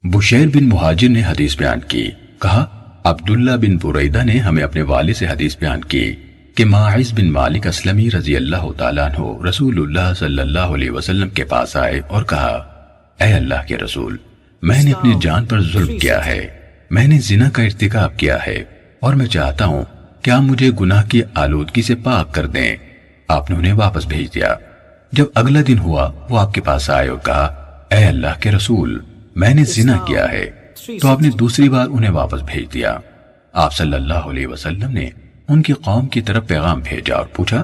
بشیر بن مہاجر نے حدیث بیان کی، کہا عبداللہ بن بریدہ نے ہمیں اپنے والد سے حدیث بیان کی کہ ماعز بن مالک اسلمی رضی اللہ تعالیٰ عنہ رسول اللہ صلی اللہ علیہ وسلم کے پاس آئے اور کہا، اے اللہ کے رسول، میں نے اپنی جان پر ظلم کیا ہے، میں نے زنا کا ارتکاب کیا ہے اور میں چاہتا ہوں کہ آپ مجھے گناہ کی آلودگی سے پاک کر دیں۔ آپ نے انہیں واپس بھیج دیا۔ جب اگلا دن ہوا وہ آپ کے پاس آئے اور کہا، اے اللہ کے رسول، میں نے زنا کیا ہے، تو آپ نے دوسری بار انہیں واپس بھیج دیا۔ آپ صلی اللہ علیہ وسلم نے ان کی قوم کی طرف پیغام بھیجا اور پوچھا،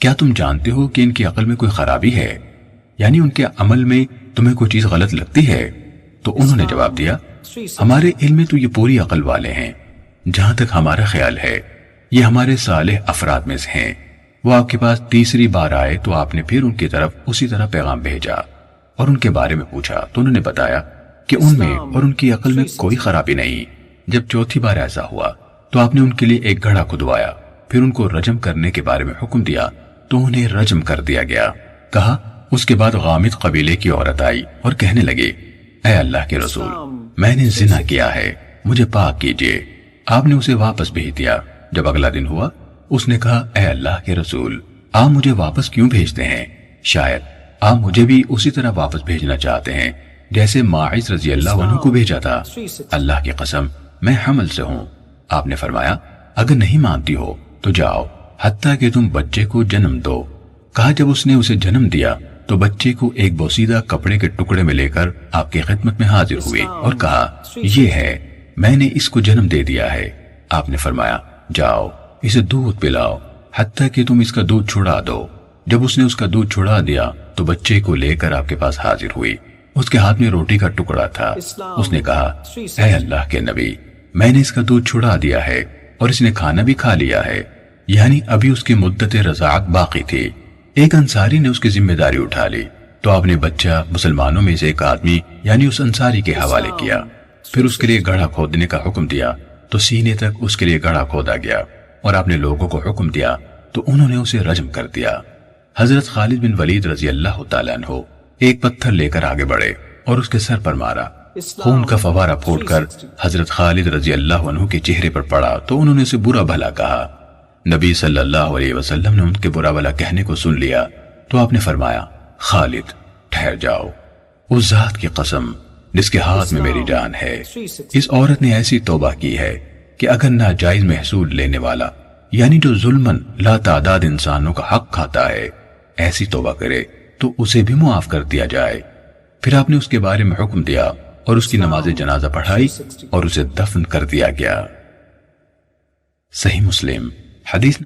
کیا تم جانتے ہو کہ ان کی عقل میں کوئی خرابی ہے، یعنی ان کے عمل میں تمہیں کوئی چیز غلط لگتی ہے؟ تو انہوں نے جواب دیا، ہمارے علم میں تو یہ پوری عقل والے ہیں، جہاں تک ہمارا خیال ہے یہ ہمارے صالح افراد میں سے ہیں۔ وہ آپ کے پاس تیسری بار آئے تو آپ نے پھر ان کی طرف اسی طرح پیغام بھیجا اور ان کے بارے میں پوچھا تو انہوں نے بتایا کہ ان میں اور ان کی عقل میں کوئی خرابی نہیں۔ جب چوتھی بار ایسا ہوا تو آپ نے ان کے لیے ایک گڑھا کھدوایا، پھر ان کو رجم کرنے کے بارے میں حکم دیا تو انہیں رجم کر دیا گیا۔ کہا، اس کے بعد غامد قبیلے کی عورت آئی اور کہنے لگی، اے اللہ کے رسول، میں نے زنا کیا ہے، مجھے پاک کیجیے۔ آپ نے اسے واپس بھیج دیا۔ جب اگلا دن ہوا اس نے کہا، اے اللہ کے رسول، آپ مجھے واپس کیوں بھیجتے ہیں؟ شاید آپ مجھے بھی اسی طرح واپس بھیجنا چاہتے ہیں جیسے ماعز رضی اللہ عنہ کو بھیجا تھا۔ اللہ کی قسم میں حمل سے ہوں۔ آپ نے فرمایا، اگر نہیں مانتی ہو تو جاؤ حتیٰ کہ تم بچے کو جنم دو۔ کہا، جب اس نے اسے جنم دیا تو بچے کو ایک بوسیدہ کپڑے کے ٹکڑے میں لے کر آپ کی خدمت میں حاضر ہوئے اور کہا، یہ ہے، میں نے اس کو جنم دے دیا ہے۔ آپ نے فرمایا، جاؤ اسے دودھ پلاؤ حتیٰ کہ تم اس کا دودھ چھڑا دو۔ جب اس نے اس کا دودھ چھڑا دیا تو بچے کو لے کر آپ کے پاس حاضر ہوئی۔ اس کے ہاتھ میں روٹی کا ٹکڑا تھا۔ اس نے کہا، اے اللہ کے نبی، میں نے اس کا دودھ چھڑا دیا ہے اور اس نے کھانا بھی کھا لیا ہے، یعنی ابھی اس کی مدت رضاعت باقی تھی۔ ایک انصاری نے اس کی ذمہ داری اٹھا لی تو آپ نے بچہ مسلمانوں میں سے ایک آدمی یعنی اس انصاری کے حوالے کیا۔ پھر اس کے لیے گڑھا کھودنے کا حکم دیا تو سینے تک اس کے لیے گڑھا کھودا گیا اور آپ نے لوگوں کو حکم دیا تو انہوں نے اسے رجم کر دیا۔ حضرت خالد بن ولید رضی اللہ تعالیٰ عنہ ایک پتھر لے کر آگے بڑھے اور اس کے سر پر مارا۔ خون کا فوارہ پھوٹ کر حضرت خالد رضی اللہ عنہ کے چہرے پر پڑا تو انہوں نے اسے برا بھلا کہا۔ نبی صلی اللہ علیہ وسلم نے ان کے برا بھلا کہنے کو سن لیا تو آپ نے فرمایا، خالد ٹھہر جاؤ، اس ذات کی قسم جس کے ہاتھ میں میری جان ہے، اس عورت نے ایسی توبہ کی ہے کہ اگر ناجائز محصول لینے والا یعنی جو ظلمن لا تعداد انسانوں کا حق کھاتا ہے ایسی توبہ کرے تو اسے بھی معاف کر دیا جائے۔ پھر آپ نے اس کے بارے میں حکم دیا اور اس کی نماز جنازہ پڑھائی اور اسے دفن کر دیا گیا۔ صحیح مسلم حدیث